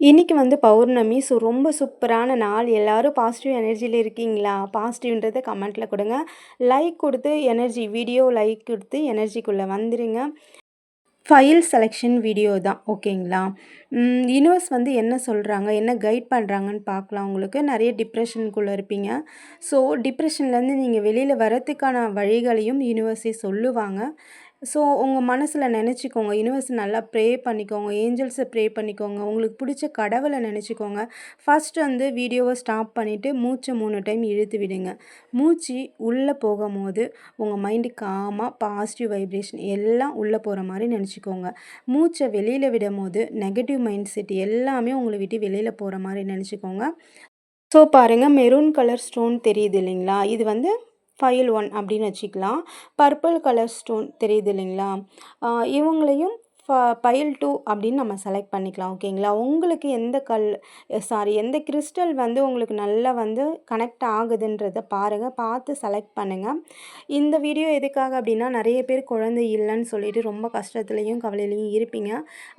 இன்னைக்கு வந்து பௌர்ணமி. ஸோ ரொம்ப சூப்பரான நாள். எல்லாரும் பாசிட்டிவ் எனர்ஜில இருக்கீங்களா? பாசிட்டிவ்ன்றத கமெண்ட்ல குடுங்க. லைக் குடுத்து வீடியோ லைக் குடுத்து எனர்ஜிக்குள்ள வந்துருங்க. ஃபைல் செலக்ஷன் வீடியோ தான். ஓகேங்களா? யுனிவர்ஸ் வந்து என்ன சொல்றாங்க? என்ன கைட் பண்றாங்கன்னு பார்க்கலாம் உங்களுக்கு. நெறைய டிப்ரஷனுக்குள்ள இருப்பீங்க. ஸோ டிப்ரஷன்லேருந்து நீங்க வெளில வரதுக்கான வழிகளையும் யுனிவர்ஸே சொல்லுவாங்க. ஸோ உங்க மனசுல நெனச்சுக்கோங்க. யுனிவர்ஸ் நல்லா ப்ரே பண்ணிக்கோங்க. ஏஞ்சல்ஸ ப்ரே பண்ணிக்கோங்க. உங்களுக்கு புடிச்ச கடவுள நெனச்சுக்கோங்க. ஃபர்ஸ்ட் வந்து வீடியோவ ஸ்டாப் பண்ணிட்டு மூச்ச 3 டைம் இழுத்து விடுங்க. மூச்சு உள்ள போகும்போது உங்க மைண்ட் காமா பாசிட்டிவ் வைப்ரேஷன் எல்லாம் உள்ள போற மாரி நெனச்சுக்கோங்க. மூச்ச வெளியில விடும்போது நெகட்டிவ் மைண்ட் செட் எல்லாமே உங்கள விட்டு வெளியில போற மாரி நெனச்சுக்கோங்க. ஸோ பாருங்க மெரூன் கலர் ஸ்டோன் தெரியுது இல்லைங்களா? இது வந்து ஃபைல் 1 அப்படின்னு வச்சுக்கலாம். பர்பிள் கலர் ஸ்டோன் தெரியுது இல்லைங்களா? இவங்களையும் பைல் 2 அப்படின்னு நம்ம செலக்ட் பண்ணிக்கலாம். ஓகேங்களா? உங்களுக்கு எந்த எந்த கிறிஸ்டல் வந்து உங்களுக்கு நல்லா வந்து கனெக்ட் ஆகுதுன்றத பாருங்க. பார்த்து செலக்ட் பண்ணுங்க. இந்த வீடியோ எதுக்காக அப்படின்னா, நெறைய பேர் குழந்தை இல்லன்னு சொல்லிட்டு ரொம்ப கஷ்டத்துலயும், கவலையிலயும் இருப்பீங்க.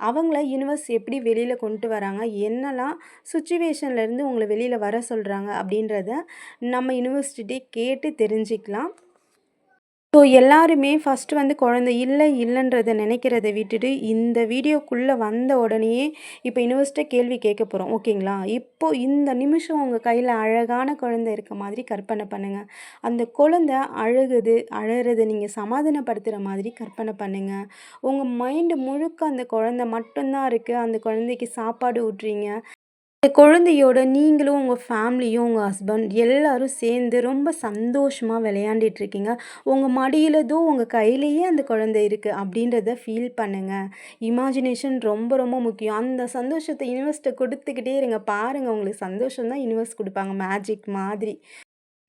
அவங்கள யுனிவர்ஸ் எப்படி வெளியில கொண்டு வராங்க? என்னலாம் சிச்சுவேஷன்லேருந்து உங்கள வெளியில வர சொல்றாங்க? அப்படின்றத நம்ம யுனிவர்ஸ்கிட்டயே கேட்டு தெரிஞ்சுக்கலாம். ஸோ எல்லாருமே ஃபஸ்ட்டு வந்து குழந்தை இல்லைன்றத நினைக்கிறத விட்டுட்டு, இந்த வீடியோக்குள்ள வந்த உடனேயே இப்போ யுனிவர்ஸ்ட்ட கேள்வி கேட்க போறோம். ஓகேங்களா? இப்போ இந்த நிமிஷம் உங்க கையில அழகான குழந்தை இருக்க மாதிரி கற்பனை பண்ணுங்க. அந்த குழந்தை அழறத நீங்க சமாதானப்படுத்துற மாதிரி கற்பனை பண்ணுங்க. உங்க மைண்டு முழுக்க அந்த குழந்தை மட்டும் தான் இருக்கு. அந்த குழந்தைக்கு சாப்பாடு ஊட்டுறீங்க. இந்த குழந்தையோட நீங்களும், உங்க ஃபேமிலியும், உங்க ஹஸ்பண்ட் எல்லாரும் சேர்ந்து ரொம்ப சந்தோஷமா விளையாண்டுட்டு இருக்கீங்க. உங்க மடியில உங்க கையிலேயே அந்த குழந்தை இருக்கு அப்படின்றத ஃபீல் பண்ணுங்க. இமேஜினேஷன் ரொம்ப ரொம்ப முக்கியம். அந்த சந்தோஷத்த யுனிவர்ஸ்ட்ட குடுத்துக்கிட்டே இருங்க. பாருங்க உங்களுக்கு சந்தோஷம் தான் யுனிவர்ஸ் குடுப்பாங்க மேஜிக் மாதிரி.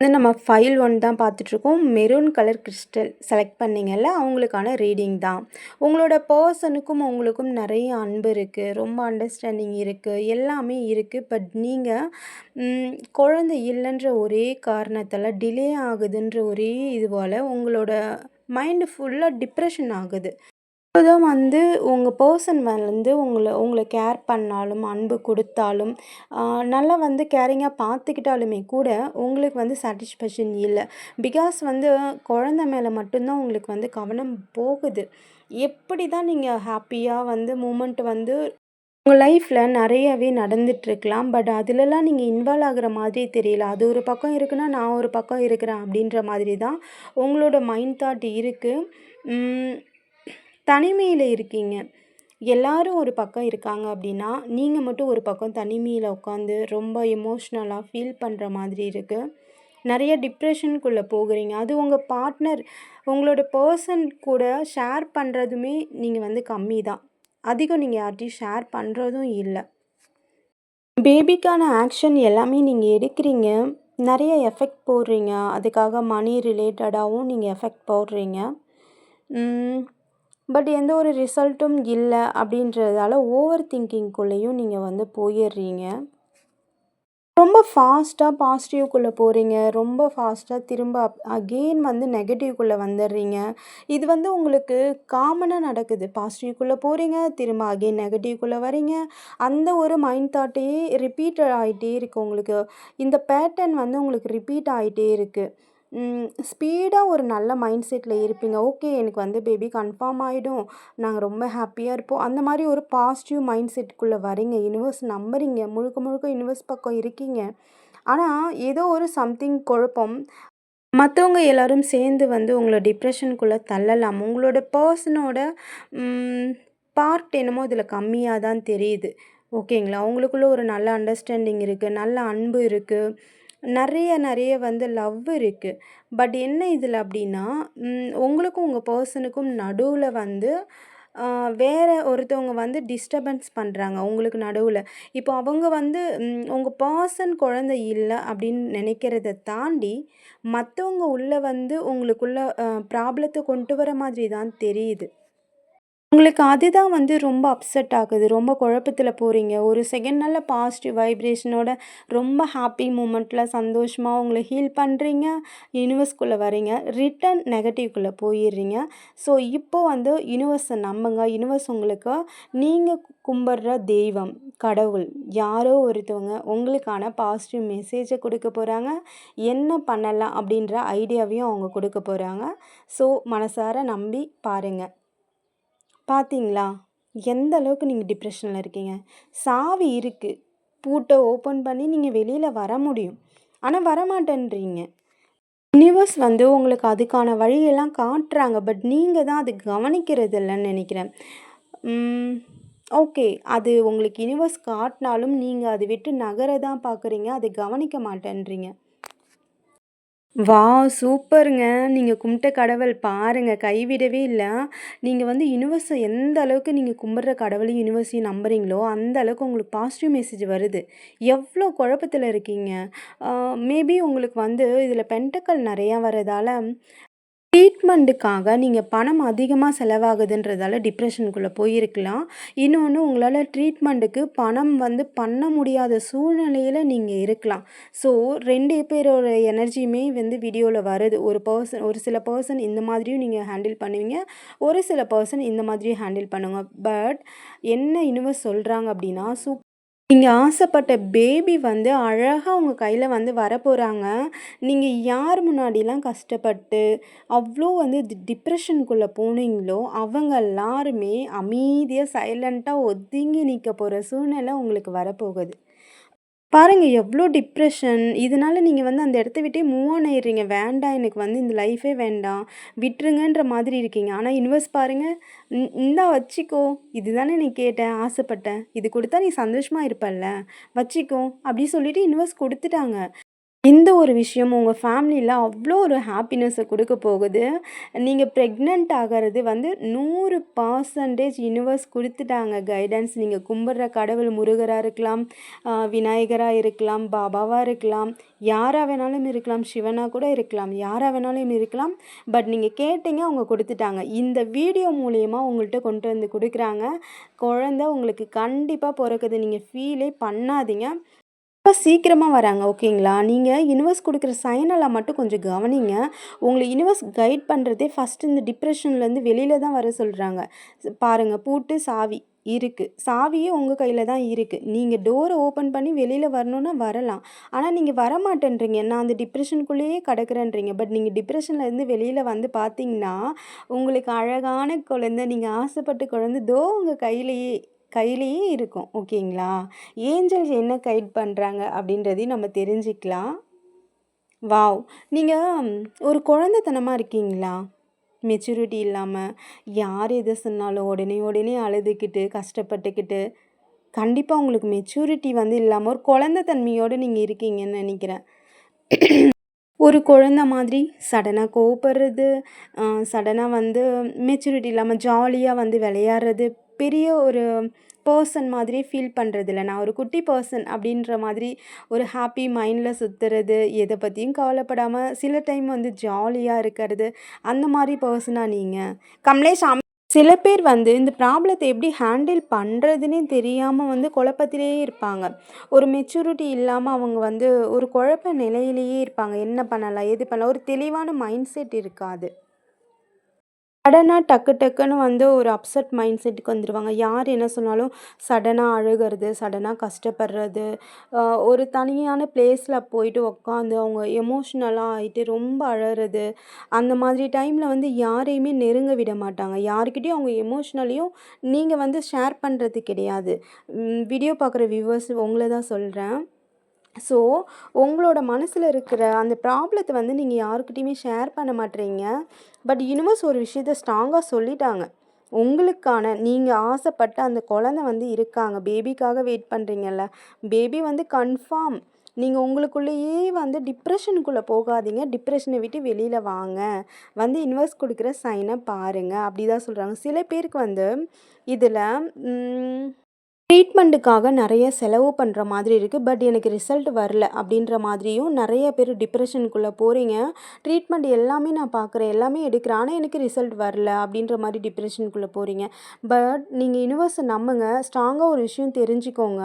வந்து நம்ம ஃபைல் 1 தான் பார்த்துட்ருக்கோம். மெரூன் கலர் கிறிஸ்டல் செலக்ட் பண்ணீங்கல்ல, அவங்களுக்கான ரீடிங் தான். உங்களோட பர்சனுக்கும் உங்களுக்கும் நிறைய அன்பு இருக்குது, ரொம்ப அண்டர்ஸ்டாண்டிங் இருக்குது, எல்லாமே இருக்குது. பட் நீங்கள் குழந்தை இல்லைன்ற ஒரே காரணத்தால் டிலே ஆகுதுன்ற ஒரே இதுவால் உங்களோட மைண்டு ஃபுல்லாக டிப்ரெஷன் ஆகுது. இப்போதான் வந்து உங்கள் பர்சன் வந்து உங்களை கேர் பண்ணாலும், அன்பு குடுத்தாலும், நல்லா வந்து கேரிங்கா பார்த்துக்கிட்டாலுமே கூட, உங்களுக்கு வந்து சாட்டிஸ்ஃபேக்ஷன் இல்ல. பிகாஸ் வந்து குழந்தை மேல மட்டும் தான் உங்களுக்கு வந்து கவனம் போகுது. எப்படி தான் நீங்க ஹாப்பியா வந்து மூமெண்ட் வந்து உங்க லைஃப்ல நெறையவே நடந்துட்டுருக்கலாம். பட் அதுலலாம் நீங்க இன்வால்வ் ஆகுற மாதிரி தெரியல. அது ஒரு பக்கம் இருக்குன்னா, நான் ஒரு பக்கம் இருக்கிறேன் அப்படின்ற மாதிரி தான் உங்களோட மைண்ட் தாட் இருக்கு. ம். தனிமையில இருக்கீங்க. எல்லாரும் ஒரு பக்கம் இருக்காங்க அப்படின்னா, நீங்க மட்டும் ஒரு பக்கம் தனிமையில உட்காந்து ரொம்ப எமோஷ்னலா ஃபீல் பண்ற மாதிரி இருக்கு. நெறைய டிப்ரஷனுக்குள்ள போகுறீங்க. அது உங்க பார்ட்னர் உங்களோட பெர்சன் கூட ஷேர் பண்றதுமே நீங்க வந்து கம்மி தான். அதிகம் நீங்க யார்ட்டயும் ஷேர் பண்றதும் இல்ல. பேபிக்கான ஆக்ஷன் எல்லாமே நீங்க எடுக்கிறீங்க. நெறைய எஃபெக்ட் போடுறீங்க. அதுக்காக மணி ரிலேட்டடாவும் நீங்க எஃபெக்ட் போடுறீங்க. பட் எந்த ஒரு ரிசல்ட்டும் இல்ல அப்படின்றதால ஓவர் திங்கிங்குள்ளேயும் நீங்க வந்து போயிர்றீங்க. ரொம்ப ஃபாஸ்ட்டா பாசிட்டிவ்க்குள்ள போறீங்க. ரொம்ப ஃபாஸ்ட்டா திரும்ப அகெயின் வந்து நெகட்டிவ்க்குள்ள வந்துடுறீங்க. இது வந்து உங்களுக்கு காமனா நடக்குது. பாசிட்டிவ்க்குள்ள போறீங்க, திரும்ப அகெயின் நெகட்டிவ்க்குள்ள வரீங்க. அந்த ஒரு மைண்ட் தாட்டே ரிப்பீட்டட் ஆயிட்டே இருக்கு உங்களுக்கு. இந்த பேட்டர்ன் வந்து உங்களுக்கு ரிப்பீட் ஆயிட்டே இருக்கு. ஸ்பீடா ஒரு நல்ல மைண்ட் செட்ல இருப்பீங்க. ஓகே எனக்கு வந்து பேபி கன்ஃபார்ம் ஆயிடும். நாங்க ரொம்ப ஹாப்பியா இருப்போம். அந்த மாரி ஒரு பாசிட்டிவ் மைண்ட் செட்குள்ள வரீங்க. யுனிவர்ஸ் நம்புறீங்க. முழுக்க முழுக்க யுனிவர்ஸ் பக்கம் இருக்கீங்க. ஆனா, ஏதோ ஒரு சம்திங் குழப்பம். மத்தவங்க எல்லாரும் சேர்ந்து வந்து உங்கள டிப்ரஷனுக்குள்ள தள்ளலாம். உங்களோட பெர்சனோட ம் பார்ட் என்னமோ இதில கம்மியா தான் தெரியுது. ஓகேங்களா? உங்களுக்குள்ள ஒரு நல்ல அண்டர்ஸ்டாண்டிங் இருக்கு. நல்ல அன்பு இருக்கு. நெறைய வந்து லவ் இருக்கு. பட் என்ன இதில அப்டின்னா, உங்களுக்கும் உங்க பெர்சனுக்கும் நடுவுல வந்து வேற ஒருத்தவங்க வந்து டிஸ்டர்பன்ஸ் பண்றாங்க உங்களுக்கு நடுவுல. இப்போ அவங்க வந்து உங்க பெர்சன் குழந்தை இல்ல அப்படின்னு நினைக்கிறத தாண்டி, மத்தவங்க உள்ள வந்து உங்களுக்குள்ள ப்ராப்ளத்த கொண்டு வர மாதிரி தான் தெரியுது. உங்களுக்கு அதுதான் வந்து ரொம்ப அப்செட் ஆகுது. ரொம்ப குழப்பத்தில போறீங்க. ஒரு செகண்ட் நல்ல பாசிட்டிவ் வைப்ரேஷனோட ரொம்ப ஹாப்பி மூமெண்ட்ல சந்தோஷமா உங்கள ஹீல் பண்றீங்க. யுனிவர்ஸ்குள்ள வரீங்க. ரிட்டர்ன் நெகட்டிவ்குள்ள போயிர்றீங்க. ஸோ, இப்போ வந்து யுனிவர்ஸ நம்புங்க. யுனிவர்ஸ் உங்களுக்கு நீங்க கும்பிடுற தெய்வம், கடவுள் யாரோ ஒருத்தவங்க உங்களுக்கான பாசிட்டிவ் மெசேஜ குடுக்க போறாங்க. என்ன பண்ணலாம் அப்படின்ற ஐடியாவையும் அவங்க குடுக்க போறாங்க. ஸோ, மனசார நம்பி பாருங்க. பார்த்தீங்களா? எந்த அளவுக்கு நீங்க டிப்ரஷன்ல இருக்கீங்க. சாவி இருக்கு. பூட்ட ஓப்பன் பண்ணி நீங்க வெளியில வர முடியும். ஆனா வரமாட்டேன்றீங்க. யுனிவர்ஸ் வந்து உங்களுக்கு அதுக்கான வழியெல்லாம் காட்டுறாங்க. பட் நீங்க தான் அது கவனிக்கிறது இல்லன்னு நெனைக்கிறேன். ம். ஓகே. அது உங்களுக்கு யுனிவர்ஸ் காட்டுனாலும் நீங்க அத விட்டு நகர தான் பார்க்குறீங்க. அத கவனிக்க மாட்டேன்றீங்க. வாவ்! சூப்பருங்க. நீங்க கும்பிட்ட கடவுள் பாருங்க கைவிடவே இல்ல. நீங்க வந்து யுனிவர்ஸ எந்த அளவுக்கு நீங்க கும்பிடுற கடவுளையும், யுனிவர்ஸையும் நம்புறீங்களோ, அந்த அளவுக்கு உங்களுக்கு பாசிட்டிவ் மெசேஜ் வருது. எவ்ளோ குழப்பத்தில இருக்கீங்க. ஆ மேபி உங்களுக்கு வந்து இதில பென்டக்கிள் நெறையா வரதால ட்ரீட்மெண்ட்டுக்காக நீங்க பணம் அதிகமா செலவாகுதுன்றதால டிப்ரஷனுக்குள்ள போயிருக்கலாம். இன்னொன்னு உங்களால ட்ரீட்மெண்ட்டுக்கு பணம் வந்து பண்ண முடியாத சூழ்நிலையில நீங்க இருக்கலாம். ஸோ 2 பேரோட எனர்ஜியுமே வந்து வீடியோல வருது. ஒரு சில பெர்சன் இந்த மாதிரியும் நீங்க ஹேண்டில் பண்ணுவீங்க. ஒரு சில பெர்சன் இந்த மாதிரியும் ஹேண்டில் பண்ணுங்க. பட் என்ன யுனிவர்ஸ் சொல்றாங்க அப்டின்னா, நீங்க ஆசைப்பட்ட பேபி வந்து அழகா உங்க கையில வந்து வரப்போறாங்க. நீங்க யார் முன்னாடிலாம் கஷ்டப்பட்டு, அவ்ளோ வந்து டிப்ரஷனுக்குள்ள போனீங்களோ, அவங்க எல்லாருமே அமைதியா, சைலன்ட்டா ஒதுங்கி நிக்க போற சூழ்நிலை உங்களுக்கு வரப்போகுது. பாருங்க எவ்ளோ டிப்ரஷன். இதனால நீங்க வந்து அந்த இடத்த விட்டே மூவ் ஆன் ஆயிடுறீங்க. வேண்டாம் எனக்கு வந்து இந்த லைஃபே வேண்டாம். விட்டுருங்கன்ற மாதிரி இருக்கீங்க. ஆனா யுனிவர்ஸ் பாருங்க, இந்தா வச்சுக்கோ. இதுதானே நீ கேட்ட, ஆசைப்பட்ட. இது குடுத்தா நீ சந்தோஷமா இருப்பல்ல. வச்சுக்கோ." அப்படி சொல்லிட்டு யுனிவர்ஸ் குடுத்துட்டாங்க. இந்த ஒரு விஷயம் உங்க ஃபேமிலில அவ்ளோ ஒரு ஹாப்பினஸ குடுக்க போகுது. நீங்க பிரெக்னன்ட் ஆகறது வந்து 100% யுனிவர்ஸ் குடுத்துட்டாங்க கைடன்ஸ். நீங்க கும்பிடுற கடவுள் முருகரா இருக்கலாம், விநாயகரா இருக்கலாம், பாபாவா இருக்கலாம், யாரா வேணாலும் இருக்கலாம், சிவனா கூட இருக்கலாம், யாரா வேணாலும் இருக்கலாம். பட் நீங்க கேட்டீங்க, அவங்க குடுத்துட்டாங்க. இந்த வீடியோ மூலியமா உங்கள்ட்ட கொண்டு வந்து குடுக்குறாங்க. குழந்தை உங்களுக்கு கண்டிப்பா பொறக்குது. நீங்க ஃபீலே பண்ணாதீங்க. ரொம்ப சீக்கிரமா வராங்க. ஓகேங்களா? நீங்க யுனிவர்ஸ் குடுக்குற சைனெல்லாம் மட்டும் கொஞ்சம் கவனிங்க. உங்கள யுனிவர்ஸ் கைட் பண்றதே ஃபர்ஸ்ட்டு இந்த டிப்ரஷன்லேருந்து வெளில தான் வர சொல்றாங்க. பாருங்க பூட்டு, சாவி இருக்கு. சாவியே உங்க கையில தான் இருக்கு. நீங்க டோர ஓப்பன் பண்ணி வெளில வரணும்னா வரலாம். ஆனா நீங்க வரமாட்டேன்றீங்க. நான் அந்த டிப்ரஷனுக்குள்ளேயே கடக்குறேன்றீங்க. பட் நீங்க டிப்ரஷன்லேருந்து வெளில வந்து பார்த்தீங்கன்னா, உங்களுக்கு அழகான குழந்தை, நீங்க ஆசைப்பட்ட குழந்தை உங்க கையிலேயே கையிலேயே இருக்கும். ஓகேங்களா? ஏஞ்சல்ஸ் என்ன கைட் பண்றாங்க அப்படின்றதையும் நம்ம தெரிஞ்சுக்கலாம். வாவ்! நீங்க ஒரு குழந்தைத்தனமா இருக்கீங்களா? மெச்சூரிட்டி இல்லாம, யார் எத சொன்னாலும் உடனே உடனே அழுதுகிட்டு, கஷ்டப்பட்டுக்கிட்டு, கண்டிப்பா உங்களுக்கு மெச்சூரிட்டி வந்து இல்லாம ஒரு குழந்தை தன்மையோட நீங்க இருக்கீங்கன்னு நெனைக்கிறேன். ஒரு குழந்த மாதிரி சடனா கோவப்படுறது, சடனா வந்து மெச்சூரிட்டி இல்லாம ஜாலியா வந்து விளையாடுறது, பெரிய ஒரு பெர்சன் மாதிரி ஃபீல் பண்றதில்ல. நான் ஒரு குட்டி பெர்சன் அப்படின்ற மாதிரி ஒரு ஹாப்பி மைண்ட்ல சுத்துறது, எத பத்தியும் கவலைப்படாம சில டைம் வந்து ஜாலியா இருக்கிறது, அந்த மாரி பெர்சனா நீங்க? கமலேஷ் சில பேர் வந்து இந்த ப்ராப்ளத்த எப்படி ஹேண்டில் பண்ணுறதுன்னே தெரியாம வந்து குழப்பத்திலேயே இருப்பாங்க. ஒரு மெச்சூரிட்டி இல்லாம அவங்க வந்து ஒரு குழப்ப நிலையிலேயே இருப்பாங்க. என்ன பண்ணலாம்? ஏது பண்ணலாம்? ஒரு தெளிவான மைண்ட் செட் இருக்காது. சடனா டக்கு டக்குன்னு வந்து ஒரு அப்செட் மைண்ட் செட்டுக்கு வந்துருவாங்க. யார் என்ன சொன்னாலும் சடனா அழுகுறது, சடனா கஷ்டப்படுறது, அ ஒரு தனியான பிளேஸ்ல போயிட்டு உட்காந்து அவங்க எமோஷ்னலா ஆயிட்டு ரொம்ப அழறது, அந்த மாதிரி டைம்ல வந்து யாரையுமே நெருங்க விட மாட்டாங்க. யார்கிட்டயும் அவங்க எமோஷ்னலையும் நீங்க வந்து ஷேர் பண்றது கிடையாது. வீடியோ பார்க்குற வியூவர்ஸ் உங்கள தான் சொல்றேன். ஸோ, உங்களோட மனசுல இருக்கிற அந்த ப்ராப்ளத்த வந்து நீங்க யார்கிட்டயுமே ஷேர் பண்ண மாட்றீங்க. பட் யுனிவர்ஸ் ஒரு விஷயத்த ஸ்ட்ராங்கா சொல்லிட்டாங்க. உங்களுக்கான நீங்க ஆசைப்பட்ட அந்த குழந்தை வந்து இருக்காங்க. பேபிக்காக வெயிட் பண்றீங்கல்ல, பேபி வந்து கன்ஃபார்ம். நீங்க உங்களுக்குள்ளேயே வந்து டிப்ரஷனுக்குள்ள போகாதீங்க. டிப்ரஷன விட்டு வெளியில வாங்க. வந்து யுனிவர்ஸ் குடுக்குற சைன பாருங்க. அப்படி தான் சொல்றாங்க. சில பேருக்கு வந்து இதுல ம் ட்ரீட்மெண்ட்டுக்காக நெறைய செலவு பண்ற மாதிரி இருக்கு. பட் எனக்கு ரிசல்ட் வரல அப்படின்ற மாதிரியும் நெறைய பேர் டிப்ரஷனுக்குள்ள போறீங்க. ட்ரீட்மெண்ட் எல்லாமே நான் பார்க்குறேன், எல்லாமே எடுக்கிறேன். ஆனா எனக்கு ரிசல்ட் வரல அப்படின்ற மாரி டிப்ரஷனுக்குள்ள போறீங்க. பட் நீங்க யுனிவர்ஸ நம்புங்க. ஸ்ட்ராங்கா ஒரு விஷயம் தெரிஞ்சுக்கோங்க.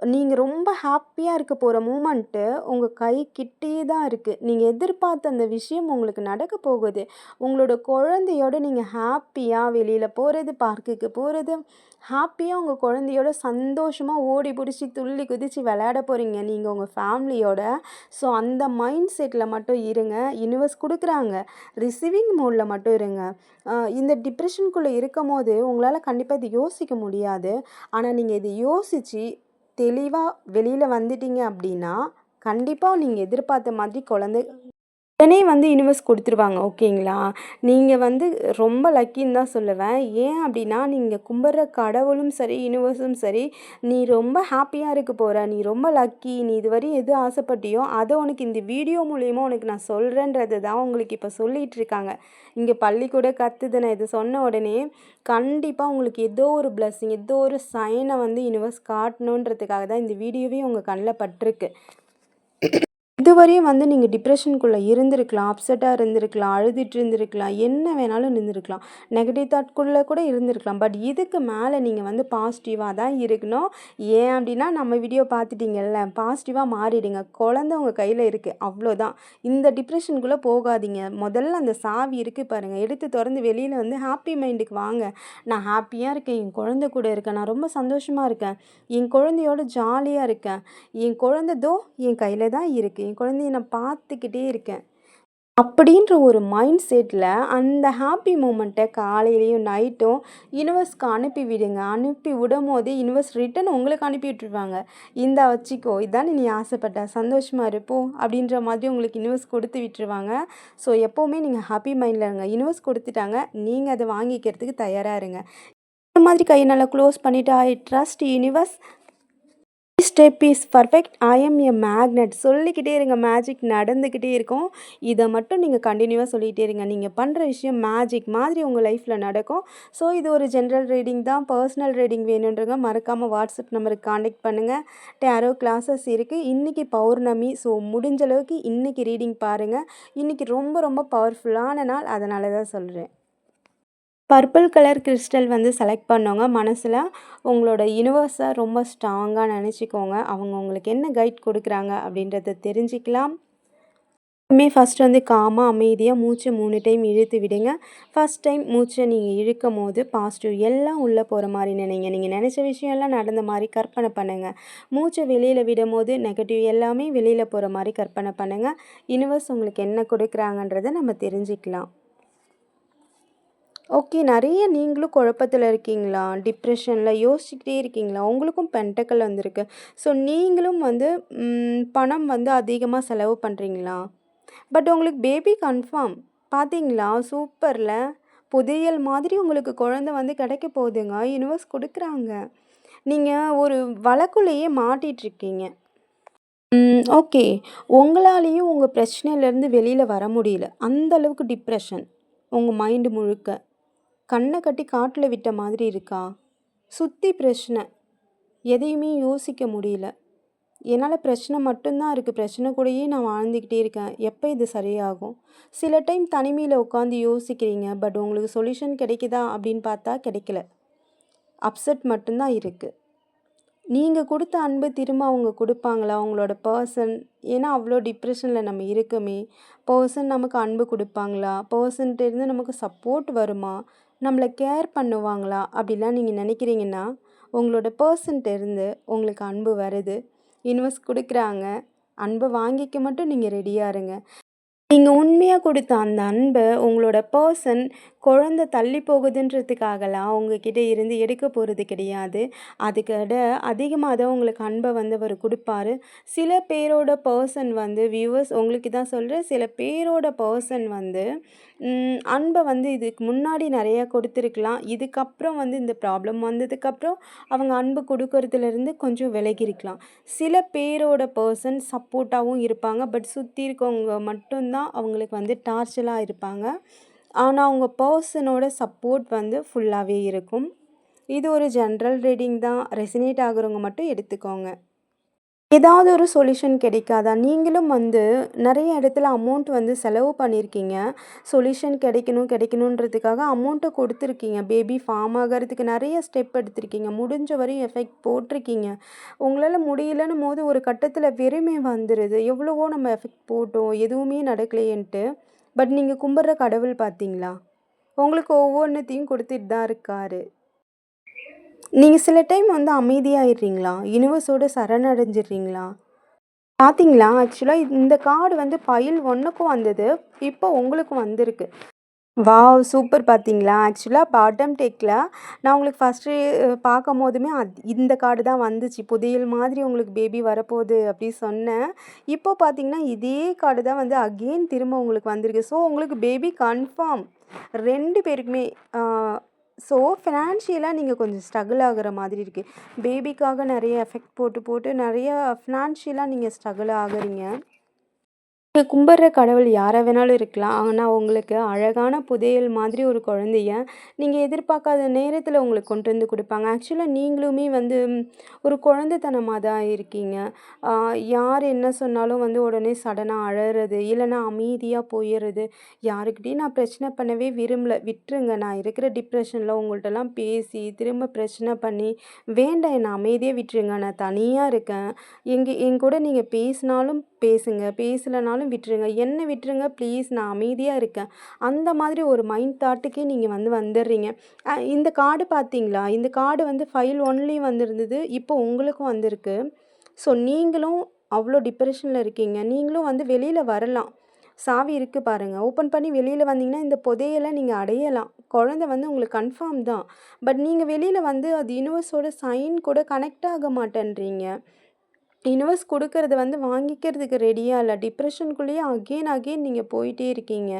நீங்க ரொம்ப ஹாப்பியா இருக்க போற மூமெண்ட்டு உங்க கை கிட்டயே தான் இருக்கு. நீங்க எதிர்பார்த்த அந்த விஷயம் உங்களுக்கு நடக்க போகுது. உங்களோட குழந்தையோட நீங்க ஹாப்பியா வெளியில போறது, பார்க்குக்கு போறது, ஹாப்பியா உங்க குழந்தையோட சந்தோஷமா ஓடி புடிச்சு, துள்ளி குதிச்சு விளையாட போறீங்க. நீங்க உங்க ஃபேமிலியோட. ஸோ அந்த மைண்ட் செட்ல மட்டும் இருங்க. யுனிவர்ஸ் குடுக்குறாங்க. ரிசீவிங் மோட்ல மட்டும் இருங்க. இந்த டிப்ரஷனுக்குள்ள இருக்கும்போது உங்களால கண்டிப்பா இது யோசிக்க முடியாது. ஆனா நீங்க இத யோசிச்சு தெளிவா வெளியில வந்துட்டீங்க அப்படின்னா, கண்டிப்பா நீங்க எதிர்பார்த்த மாதிரி குழந்தை உடனே வந்து யுனிவர்ஸ் குடுத்துருவாங்க. ஓகேங்களா? நீங்க வந்து ரொம்ப லக்கின்னு தான் சொல்லுவேன். ஏன் அப்டின்னா, நீங்க கும்பிடுற கடவுளும் சரி, யுனிவர்ஸும் சரி, "நீ ரொம்ப ஹாப்பியா இருக்க போற. நீ ரொம்ப லக்கி. நீ இதுவரையும் எது ஆசைப்பட்டியோ, அத உனக்கு இந்த வீடியோ மூலியமா உனக்கு நான் சொல்றேன்றத தான் உங்களுக்கு இப்ப சொல்லிட்டு இருக்காங்க." இங்க பள்ளிக்கூட கத்துது. நான் இத சொன்ன உடனே, கண்டிப்பா உங்களுக்கு ஏதோ ஒரு பிளெஸ்ஸிங், ஏதோ ஒரு சைன வந்து யுனிவர்ஸ் காட்டணுன்றதுக்காக தான் இந்த வீடியோவே உங்க கண்ல பட்டிருக்கு. இதுவரையும் வந்து நீங்க டிப்ரஷனுக்குள்ள இருந்திருக்கலாம். அப்செட்டா இருந்திருக்கலாம். அழுதுட்டு இருந்திருக்கலாம். என்ன வேணாலும் இருந்திருக்கலாம். நெகட்டிவ் தாட்குள்ள கூட இருந்திருக்கலாம். பட் இதுக்கு மேல நீங்க வந்து பாசிட்டிவா தான் இருக்கணும். ஏன் அப்டின்னா, நம்ம வீடியோ பார்த்துட்டீங்கல்ல. பாசிட்டிவா மாறிடுங்க. குழந்தை உங்க கையில இருக்கு. அவ்ளோதான். இந்த டிப்ரஷனுக்குள்ள போகாதீங்க. முதல்ல அந்த சாவி இருக்கு பாருங்க. எடுத்து தொறந்து வெளியில வந்து ஹாப்பி மைண்டுக்கு வாங்க. நான் ஹாப்பியா இருக்கேன். என் குழந்தை கூட இருக்கேன். நான் ரொம்ப சந்தோஷமா இருக்கேன். என் குழந்தையோட ஜாலியா இருக்கேன். என் குழந்தை என் கையில தான் இருக்கு. என் குழந்தைய நான் பார்த்துக்கிட்டே இருக்கேன். அப்படின்ற ஒரு மைண்ட் செட்ல அந்த ஹாப்பி மூமெண்ட்ட காலையிலயும், நைட்டும் யுனிவர்ஸ்க்கு அனுப்பி விடுங்க. அனுப்பி விடும்போதே யுனிவர்ஸ் ரிட்டர்ன் உங்களுக்கு அனுப்பி விட்டுருவாங்க. "இந்தா வச்சுக்கோ. இதானே நீ ஆசைப்பட்ட. சந்தோஷமா இரு போ." அப்படின்ற மாதிரி உங்களுக்கு யுனிவர்ஸ் கொடுத்து விட்டுருவாங்க. ஸோ எப்பவுமே நீங்க ஹாப்பி மைண்ட்ல இருங்க. யுனிவர்ஸ் கொடுத்துட்டாங்க. நீங்க அத வாங்கிக்கிறதுக்கு தயாரா இருங்க. இந்த மாதிரி கைய நல்லா க்ளோஸ் பண்ணிட்டு, "I trust universe. Step is perfect. I am a magnet." சொல்லிக்கிட்டே இருங்க. மேஜிக் நடந்துக்கிட்டே இருக்கும். இத மட்டும் நீங்க கன்டினியூவா சொல்லிட்டே இருங்க. நீங்க பண்ற விஷயம் மேஜிக் மாதிரி உங்க லைஃப்ல நடக்கும். ஸோ இது ஒரு ஜெனரல் ரீடிங் தான். பர்சனல் ரீடிங் வேணுன்றவங்க மறக்காம வாட்ஸ்அப் நம்பருக்கு கான்டாக்ட் பண்ணுங்க. டேரோ கிளாஸஸ் இருக்கு. இன்னைக்கு பௌர்ணமி. ஸோ முடிஞ்ச அளவுக்கு இன்னைக்கு ரீடிங் பாருங்க. இன்னைக்கு ரொம்ப ரொம்ப பவர்ஃபுல்லான நாள். அதனால தான் சொல்றேன். பர்பிள் கலர் கிறிஸ்டல் வந்து செலக்ட் பண்ணவங்க மனசில் உங்களோட யுனிவர்ஸை ரொம்ப ஸ்ட்ராங்காக நினச்சிக்கோங்க. அவங்க உங்களுக்கு என்ன கைட் கொடுக்குறாங்க அப்படின்றத தெரிஞ்சுக்கலாம். ஃபஸ்ட் வந்து காமாக அமைதியாக மூச்சை 3 டைம் இழுத்து விடுங்க. ஃபஸ்ட் டைம் மூச்சை நீங்கள் இழுக்கும் போது பாசிட்டிவ் எல்லாம் உள்ளே போகிற மாதிரி நினைங்க. நீங்கள் நினச்ச விஷயம் எல்லாம் நடந்த மாதிரி கற்பனை பண்ணுங்கள். மூச்சை வெளியில் விடும்போது நெகட்டிவ் எல்லாமே வெளியில் போகிற மாதிரி கற்பனை பண்ணுங்கள். யுனிவர்ஸ் உங்களுக்கு என்ன கொடுக்குறாங்கன்றதை நம்ம தெரிஞ்சுக்கலாம். ஓகே. நெறைய நீங்களும் குழப்பத்தில இருக்கீங்களா? டிப்ரஷன்ல யோசிச்சுக்கிட்டே இருக்கீங்களா? உங்களுக்கும் பென்டக்கிள் வந்திருக்கு. ஸோ நீங்களும் வந்து பணம் வந்து அதிகமா செலவு பண்றீங்களா? பட் உங்களுக்கு பேபி கன்ஃபார்ம். பார்த்தீங்களா? சூப்பர்ல. புதையல் மாதிரி உங்களுக்கு குழந்தை வந்து கிடைக்க போகுதுங்க. யுனிவர்ஸ் குடுக்குறாங்க. நீங்க ஒரு வலக்குள்ளேயே மாட்டிட்டுருக்கீங்க. ஓகே. உங்களாலேயும் உங்க பிரச்சனையிலேருந்து வெளியில வர முடியல. அந்த அளவுக்கு டிப்ரஷன். உங்க மைண்ட் முழுக்க. கண்ண கட்டி காட்டுல விட்ட மாதிரி இருக்கா? சுத்தி பிரச்சனை. எதையுமே யோசிக்க முடியல. என்னால பிரச்சனை மட்டும் தான் இருக்கு. பிரச்சனை கூடயே நான் வாழ்ந்துக்கிட்டே இருக்கேன். எப்ப இது சரியாகும்? சில டைம் தனிமையில உட்காந்து யோசிக்கிறீங்க. பட் உங்களுக்கு சொல்யூஷன் கிடைக்குதா அப்படின்னு பார்த்தா கிடைக்கல. அப்செட் மட்டும் தான் இருக்கு. நீங்க குடுத்த அன்பு திரும்ப அவங்க குடுப்பாங்களா? உங்களோட பெர்சன் ஏன்னா அவ்ளோ டிப்ரஷன்ல நம்ம இருக்கோமே! பெர்சன் நமக்கு அன்பு குடுப்பாங்களா? பெர்சன்ட்ட இருந்து நமக்கு சப்போர்ட் வருமா? நம்மள கேர் பண்ணுவாங்களா? அப்படிலாம் நீங்க நினைக்கிறீங்கன்னா, உங்களோட பெர்சன்ட்ட இருந்து உங்களுக்கு அன்பு வருது. யுனிவர்ஸ் குடுக்குறாங்க. அன்ப வாங்கிக்க மட்டும் நீங்க ரெடியா இருங்க. நீங்க உண்மையா குடுத்த அந்த அன்ப உங்களோட பெர்சன் குழந்தை தள்ளி போகுதுன்றதுக்காகலாம் உங்ககிட்ட இருந்து எடுக்க போறது கிடையாது. அதுக்கு அதிகமா தான் உங்களுக்கு அன்ப வந்து அவரு குடுப்பாரு. சில பேரோட பெர்சன் வந்து வியூவர்ஸ் உங்களுக்கு தான் சொல்றேன். சில பேரோட பெர்சன் வந்து அன்ப வந்து இதுக்கு முன்னாடி நெறையா கொடுத்துருக்கலாம். இதுக்கப்புறம் வந்து இந்த ப்ராப்ளம் வந்ததுக்கப்புறம் அவங்க அன்பு குடுக்கறதுலேருந்து கொஞ்சம் விலகியிருக்கலாம். சில பேரோட பெர்சன் சப்போர்ட்டாவும் இருப்பாங்க. பட் சுத்தி இருக்கவங்க மட்டும் தான் அவங்களுக்கு வந்து டார்ச்சலா இருப்பாங்க. ஆனா, அவங்க பெர்சனோட சப்போர்ட் வந்து ஃபுல்லாவே இருக்கும். இது ஒரு ஜென்ரல் ரீடிங் தான். ரெசனேட் ஆகுறவங்க மட்டும் எடுத்துக்கோங்க. ஏதாவது ஒரு சொல்யூஷன் கிடைக்காதா? நீங்களும் வந்து நெறைய இடத்துல அமௌண்ட் வந்து செலவு பண்ணியிருக்கீங்க. சொல்யூஷன் கிடைக்கணுன்றதுக்காக அமௌண்ட்ட குடுத்துருக்கீங்க. பேபி ஃபார்ம் ஆகறதுக்கு நெறைய ஸ்டெப் எடுத்திருக்கீங்க. முடிஞ்ச வரையும் எஃபெக்ட் போட்டிருக்கீங்க. உங்களால முடியலன்னும்போது ஒரு கட்டத்தில வெறுமை வந்துருது. எவ்வளவோ நம்ம எஃபெக்ட் போட்டோம். எதுவுமே நடக்கலையேன்ட்டு. பட் நீங்க கும்பிடுற கடவுள் பார்த்தீங்களா? உங்களுக்கு ஒவ்வொன்னத்தையும் குடுத்துட்டு தான் இருக்காரு. நீங்க சில டைம் வந்து அமைதியாயிடுறீங்களா? யுனிவர்ஸோட சரணடைஞ்சிடுறீங்களா? பார்த்தீங்களா? ஆக்சுவலா இந்த கார்டு வந்து பைல் 1க்கும் வந்தது. இப்போ உங்களுக்கும் வந்திருக்கு. வாவ்! சூப்பர் பார்த்தீங்களா? ஆக்சுவலா பாட்டம் டெக்ல நான் உங்களுக்கு ஃபர்ஸ்ட்டு பார்க்கும்போதுமே இந்த கார்டு தான் வந்துச்சு. புதையல் மாதிரி உங்களுக்கு பேபி வரப்போகுது அப்படி சொன்னேன். இப்போ பார்த்தீங்கன்னா, இதே கார்டு தான் வந்து அகெயின் திரும்ப உங்களுக்கு வந்திருக்கு. ஸோ உங்களுக்கு பேபி கன்ஃபார்ம். 2 பேருக்குமே. ஆ ஸோ ஃபினான்ஷியலா நீங்க கொஞ்சம் ஸ்ட்ரகிள் ஆகுற மாதிரி இருக்கு. பேபிக்காக நெறைய எஃபெக்ட் போட்டு நெறைய ஃபினான்ஷியலா நீங்க ஸ்ட்ரகிள் ஆகுறீங்க. நீங்க கும்பிடுற கடவுள் யாரா வேணாலும் இருக்கலாம். ஆனா, உங்களுக்கு அழகான புதையல் மாதிரி ஒரு குழந்தைய, நீங்க எதிர்பார்க்காத நேரத்தில உங்களுக்கு கொண்டு வந்து குடுப்பாங்க. ஆக்சுவலா நீங்களுமே வந்து ஒரு குழந்தைத்தனமா தான் இருக்கீங்க. ஆ யார் என்ன சொன்னாலும் வந்து உடனே சடனா அழறது, இல்லன்னா அமைதியா போயிறது. யாருக்கிட்டயும் நான் பிரச்சனை பண்ணவே விரும்பல. விட்டுருங்க. நான் இருக்கிற டிப்ரஷன்ல உங்கள்ட்டலாம் பேசி, திரும்ப பிரச்சனை பண்ணி, வேண்டாம் என்ன அமைதியா விட்டுருங்க. நான் தனியா இருக்கேன். என் கூட நீங்க பேசினாலும் பேசுங்க. பேசலனாலும் விட்டுருங்க. என்ன விட்டுருங்க ப்ளீஸ் நான் அமைதியா இருக்கேன். அந்த மாதிரி ஒரு மைண்ட் தாட்டுக்கே நீங்க வந்து வந்துடுறீங்க. இந்த கார்டு பார்த்தீங்களா? இந்த கார்டு வந்து ஃபைல் ஒன்லயும் வந்திருந்தது. இப்போ உங்களுக்கும் வந்திருக்கு. ஸோ நீங்களும் அவ்ளோ டிப்ரஷன்ல இருக்கீங்க. நீங்களும் வந்து வெளியில வரலாம். சாவி இருக்கு பாருங்க. ஓப்பன் பண்ணி வெளியில வந்தீங்கன்னா, இந்த புதையல நீங்க அடையலாம். குழந்தை வந்து உங்களுக்கு கன்ஃபார்ம் தான். பட் நீங்க வெளியில வந்து அது யுனிவர்ஸோட சைன் கூட கனெக்ட் ஆக மாட்டேன்றீங்க. யுனிவர்ஸ் குடுக்கறத வந்து வாங்கிக்கிறதுக்கு ரெடியா இல்ல. டிப்ரஷனுக்குள்ளேயே அகைன் நீங்க போயிட்டே இருக்கீங்க.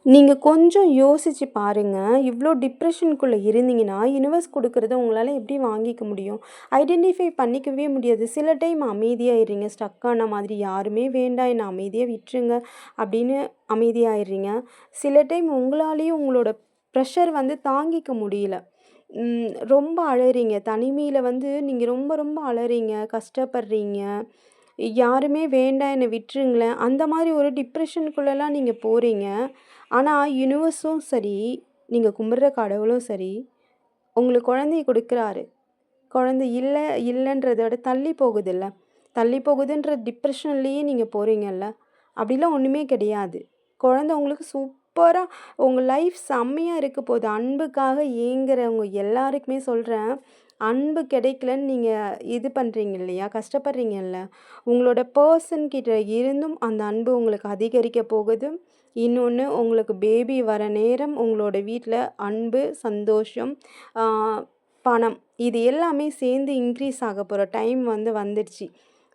நீங்க கொஞ்சம் யோசிச்சு பாருங்க. இவ்ளோ டிப்ரஷனுக்குள்ள இருந்தீங்கன்னா, யுனிவர்ஸ் குடுக்கறத உங்களால எப்படி வாங்கிக்க முடியும்? ஐடென்டிஃபை பண்ணிக்கவே முடியாது. சில டைம் அமைதியாயிர்றீங்க. ஸ்டக் ஆன மாதிரி யாருமே வேண்டாம் என்ன அமைதியா விட்டுருங்க அப்படின்னு அமைதியாயிர்றீங்க. சில டைம் உங்களாலேயும் உங்களோட ப்ரெஷர் வந்து தாங்கிக்க முடியல. ரொம்ப அழறீங்க. தனிமையில வந்து நீங்க ரொம்ப அழறீங்க, கஷ்டப்படுறீங்க. யாருமே வேண்டாம் என்ன விட்டுருங்களேன். அந்த மாரி ஒரு டிப்ரஷனுக்குள்ளலாம் நீங்க போறீங்க. ஆனா யுனிவர்ஸும் சரி, நீங்க கும்பிடுற கடவுளும் சரி, உங்களுக்கு குழந்தைய குடுக்குறாரு. குழந்தை இல்லன்றத விட தள்ளி போகுதுல்ல. தள்ளி போகுதுன்ற டிப்ரஷன்லேயே நீங்க போறீங்கல்ல. அப்படிலாம் ஒண்ணுமே கிடையாது. குழந்தை உங்களுக்கு சூப்பரா உங்க லைஃப் செம்மையா இருக்க போது. அன்புக்காக ஏங்குறவங்க எல்லாருக்குமே சொல்றேன். அன்பு கிடைக்கலன்னு நீங்க இது பண்றீங்க இல்லையா? கஷ்டப்படுறீங்கல்ல. உங்களோட பெர்சன் கிட்ட இருந்தும் அந்த அன்பு உங்களுக்கு அதிகரிக்க போகுது. இன்னொன்னு உங்களுக்கு பேபி வர நேரம் உங்களோட வீட்ல அன்பு, சந்தோஷம், ஆ பணம் இது எல்லாமே சேர்ந்து இன்க்ரீஸ் ஆகப்போற டைம் வந்து வந்துடுச்சு.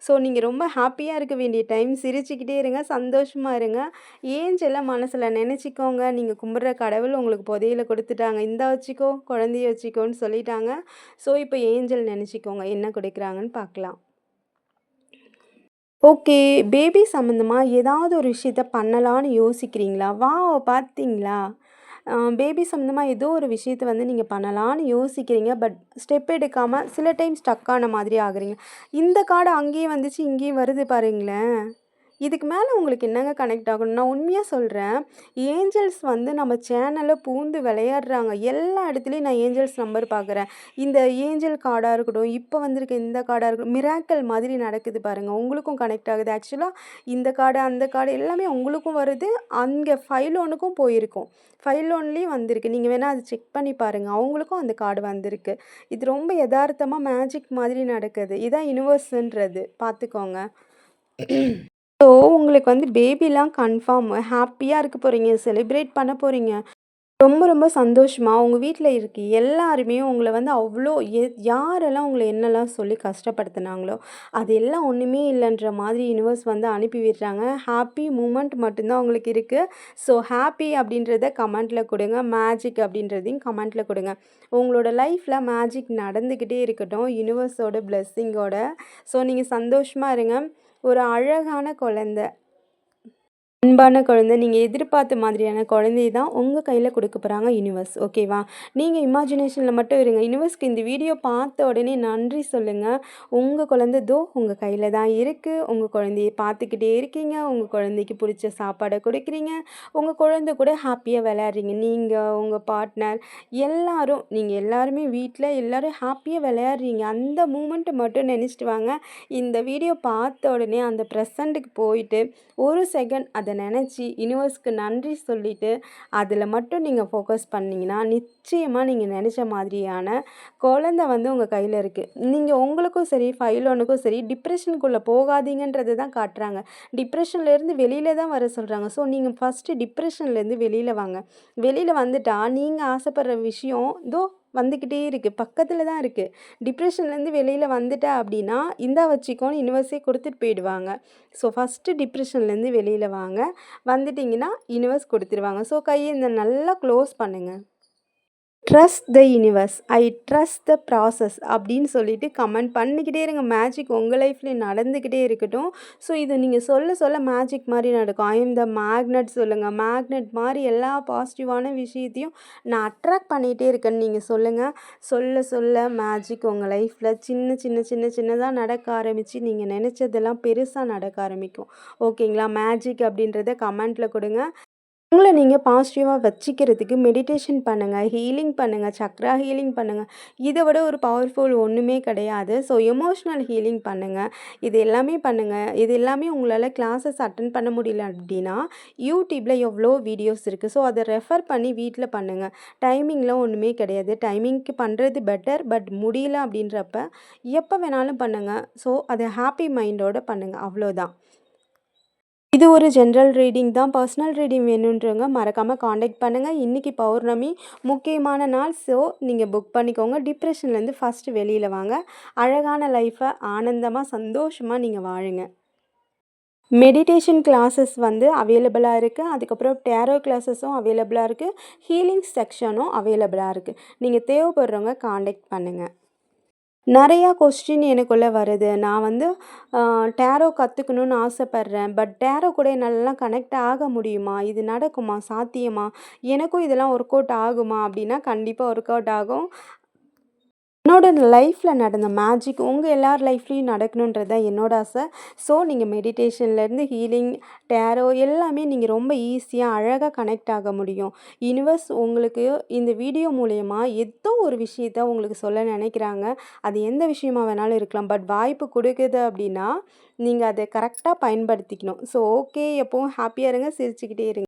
ஸோ நீங்க ரொம்ப ஹாப்பியா இருக்க வேண்டிய டைம். சிரிச்சுக்கிட்டே இருங்க, சந்தோஷமா இருங்க. ஏஞ்சல மனசுல நெனச்சுக்கோங்க. நீங்க கும்பிடுற கடவுள் உங்களுக்கு புதையல குடுத்துட்டாங்க. இந்தா வச்சுக்கோ, குழந்தைய வச்சுக்கோன்னு சொல்லிட்டாங்க. ஸோ இப்போ ஏஞ்சல் நெனச்சுக்கோங்க. என்ன குடுக்குறாங்கன்னு பார்க்கலாம். ஓகே. பேபி சம்மந்தமா ஏதாவது ஒரு விஷயத்த பண்ணலான்னு யோசிக்கிறீங்களா? வாவ்! பார்த்தீங்களா? பேபி சம்மந்தமா ஏதோ ஒரு விஷயத்த வந்து நீங்க பண்ணலான்னு யோசிக்கிறீங்க. பட் ஸ்டெப் எடுக்காம சில டைம் ஸ்டக் ஆன மாதிரி ஆகுறீங்க. இந்த கார்டு அங்கேயும் வந்துச்சு, இங்கேயும் வருது பாருங்களேன். இதுக்கு மேல உங்களுக்கு என்னங்க கனெக்ட் ஆகணும்? நான் உண்மையா சொல்றேன். ஏஞ்சல்ஸ் வந்து நம்ம சேனல்ல பூந்து விளையாடுறாங்க. எல்லா இடத்துலயும் நான் ஏஞ்சல்ஸ் நம்பர் பார்க்குறேன். இந்த ஏஞ்சல் கார்டா இருக்கட்டும், இப்போ வந்திருக்க இந்த கார்டா இருக்கட்டும், மிராக்கிள் மாதிரி நடக்குது பாருங்க. உங்களுக்கும் கனெக்ட் ஆகுது. ஆக்சுவலா இந்த கார்டு, அந்த கார்டு எல்லாமே உங்களுக்கும் வருது. அங்க ஃபைல் ஒன்னுக்கும் போயிருக்கும். ஃபைல் ஒன்லயும் வந்திருக்கு. நீங்க வேணா அத செக் பண்ணி பாருங்க. அவங்களுக்கும் அந்த கார்டு வந்திருக்கு. இது ரொம்ப எதார்த்தமா மேஜிக் மாதிரி நடக்குது. இதான் யுனிவர்ஸ்ன்றது. பார்த்துக்கோங்க. ஸோ உங்களுக்கு வந்து பேபிலாம் கன்ஃபார்ம். ஹாப்பியா இருக்க போறீங்க. செலிப்ரேட் பண்ண போறீங்க. ரொம்ப சந்தோஷமா உங்க வீட்ல இருக்க எல்லாருமே உங்கள வந்து அவ்ளோ யாரெல்லாம் உங்கள என்னலாம் சொல்லி கஷ்டப்படுத்துனாங்களோ, அது எல்லாம் ஒண்ணுமே இல்லன்ற மாதிரி யுனிவர்ஸ் வந்து அனுப்பி விடுறாங்க. ஹாப்பி மூமெண்ட் மட்டும் தான் உங்களுக்கு இருக்கு. ஸோ ஹாப்பி அப்படின்றத கமெண்ட்ல குடுங்க. மேஜிக் அப்படின்றதையும் கமெண்ட்ல குடுங்க. உங்களோட லைஃப்ல மேஜிக் நடந்துக்கிட்டே இருக்கட்டும். யுனிவர்ஸோட பிளெஸ்ஸிங்கோட. ஸோ நீங்க சந்தோஷமா இருங்க. ஒரு அழகான குழந்தை. அன்பான குழந்தை, நீங்க எதிர்பார்த்த மாதிரியான குழந்தைய தான் உங்க கையில குடுக்க போறாங்க யுனிவர்ஸ். ஓகேவா? நீங்க இமேஜினேஷன்ல மட்டும் இருங்க. யுனிவர்ஸ்க்கு இந்த வீடியோ பார்த்த உடனே நன்றி சொல்லுங்க. உங்க குழந்தை உங்க கையில தான் இருக்கு. உங்க குழந்தைய பார்த்துக்கிட்டே இருக்கீங்க. உங்க குழந்தைக்கு புடிச்ச சாப்பாட குடுக்குறீங்க. உங்க குழந்தை கூட ஹாப்பியா விளையாடுறீங்க. நீங்க, உங்க பார்ட்னர் எல்லாரும், நீங்க எல்லாருமே வீட்ல எல்லாரும் ஹாப்பியா விளையாடுறீங்க. அந்த மூமெண்ட்ட மட்டும் நெனச்சுட்டு வாங்க. இந்த வீடியோ பார்த்த உடனே அந்த ப்ரெசன்ட்டுக்கு போயிட்டு, ஒரு செகண்ட் அத நெனச்சு யுனிவர்ஸ்க்கு நன்றி சொல்லிட்டு, அதில மட்டும் நீங்க ஃபோக்கஸ் பண்ணீங்கன்னா, நிச்சயமா நீங்க நெனச்ச மாதிரியான குழந்தை உங்க கையில இருக்கு. நீங்க உங்களுக்கும் சரி, ஃபைல் ஒன்னுக்கும் சரி டிப்ரஷனுக்குள்ள போகாதீங்கன்றத தான் காட்டுறாங்க. டிப்ரஷன்லேருந்து வெளியில தான் வர சொல்றாங்க. ஸோ, நீங்க ஃபர்ஸ்ட்டு டிப்ரஷன்லேருந்து வெளியில வாங்க. வெளியில வந்துட்டா, நீங்க ஆசைப்படுற விஷயம் வந்துக்கிட்டே இருக்கு. பக்கத்தில தான் இருக்கு. டிப்ரஷன்லேருந்து வெளியில வந்துட்ட அப்படின்னா, இந்தா வச்சுக்கோன்னு யுனிவர்ஸே குடுத்துட்டு போயிடுவாங்க. ஸோ, ஃபர்ஸ்ட்டு டிப்ரஷன்லேருந்து வெளியில வாங்க. வந்துட்டீங்கன்னா, யுனிவர்ஸ் குடுத்துருவாங்க. ஸோ, கைய நல்லா க்ளோஸ் பண்ணுங்க. Trust the universe. I trust the process அப்படின்னு சொல்லிட்டு கமெண்ட் பண்ணிக்கிட்டே இருங்க. மேஜிக் உங்கள் லைஃப்லேயும் நடந்துக்கிட்டே இருக்கட்டும். ஸோ இதை நீங்கள் சொல்ல சொல்ல மேஜிக் மாதிரி நடக்கும். ஐ எம் த மேக்னெட் சொல்லுங்கள். மேக்னெட் மாதிரி எல்லா பாசிட்டிவான விஷயத்தையும் நான் அட்ராக்ட் பண்ணிகிட்டே இருக்கேன்னு நீங்கள் சொல்லுங்கள். சொல்ல சொல்ல மேஜிக் உங்கள் லைஃப்பில் சின்ன சின்ன சின்ன சின்னதாக நடக்க ஆரம்பித்து நீங்கள் நினச்சதெல்லாம் பெருசாக நடக்க ஆரம்பிக்கும். ஓகேங்களா? மேஜிக் அப்படின்றத கமெண்ட்டில் கொடுங்க. உங்கள நீங்க பாசிட்டிவா வச்சுக்கிறதுக்கு மெடிடேஷன் பண்ணுங்க, ஹீலிங் பண்ணுங்க, சக்ரா ஹீலிங் பண்ணுங்க. இத விட ஒரு பவர்ஃபுல் ஒண்ணுமே கிடையாது. ஸோ எமோஷனல் ஹீலிங் பண்ணுங்க. இது எல்லாமே பண்ணுங்க. இது எல்லாமே உங்களால கிளாஸஸ் அட்டெண்ட் பண்ண முடியல அப்படின்னா, யூடியூப்ல எவ்வளோ வீடியோஸ் இருக்கு. ஸோ அத ரெஃபர் பண்ணி வீட்ல பண்ணுங்க. டைமிங்லாம் ஒண்ணுமே கிடையாது. டைமிங்க்கு பண்றது பெட்டர். பட் முடியல அப்படின்றப்ப எப்ப வேணாலும் பண்ணுங்க. ஸோ அத ஹாப்பி மைண்டோட பண்ணுங்க. அவ்வளோதான். இது ஒரு ஜென்ரல் ரீடிங் தான். பர்சனல் ரீடிங் வேணுன்றவங்க மறக்காம காண்டாக்ட் பண்ணுங்க. இன்னைக்கு பௌர்ணமி முக்கியமான நாள். ஸோ நீங்க புக் பண்ணிக்கோங்க. டிப்ரஷன்லேருந்து ஃபர்ஸ்ட்டு வெளியில வாங்க. அழகான லைஃப்ப ஆனந்தமா, சந்தோஷமா நீங்க வாழுங்க. மெடிடேஷன் கிளாஸஸ் அவைலபிளா இருக்கு. அதுக்கப்புறம் டேரோ கிளாஸஸும் அவைலபிளா இருக்கு. ஹீலிங் செக்ஷனும் அவைலபிளா இருக்கு. நீங்க தேவைப்படுறவங்க காண்டாக்ட் பண்ணுங்க. நெறையா கொஸ்டின் எனக்குள்ள வருது. நான் டேரோ கத்துக்கணும்னு ஆசைப்படுறேன். பட் டேரோ கூட என்னாலலாம் கனெக்ட் ஆக முடியுமா? இது நடக்குமா? சாத்தியமா? எனக்கும் இதெல்லாம் ஒர்க் அவுட் ஆகுமா? அப்படின்னா கண்டிப்பா ஒர்க் அவுட் ஆகும். என்னோட லைஃப்ல நடந்த மேஜிக் உங்க எல்லார் லைஃப்லயும் நடக்கணுன்றது தான் என்னோட ஆசை. ஸோ நீங்க மெடிடேஷன்லேருந்து ஹீலிங், டேரோ எல்லாமே நீங்க ரொம்ப ஈஸியா, அழகா கனெக்ட் ஆக முடியும். யுனிவர்ஸ் உங்களுக்கு இந்த வீடியோ மூலியமா ஏதோ ஒரு விஷயத்த உங்களுக்கு சொல்ல நினைக்கிறாங்க. அது எந்த விஷயமா வேணாலும் இருக்கலாம். பட் வாய்ப்பு குடுக்குது அப்படின்னா, நீங்க அத கரெக்ட்டா பயன்படுத்திக்கணும். ஸோ ஓகே, எப்பவும் ஹாப்பியா இருங்க, சிரிச்சுக்கிட்டே இருங்க.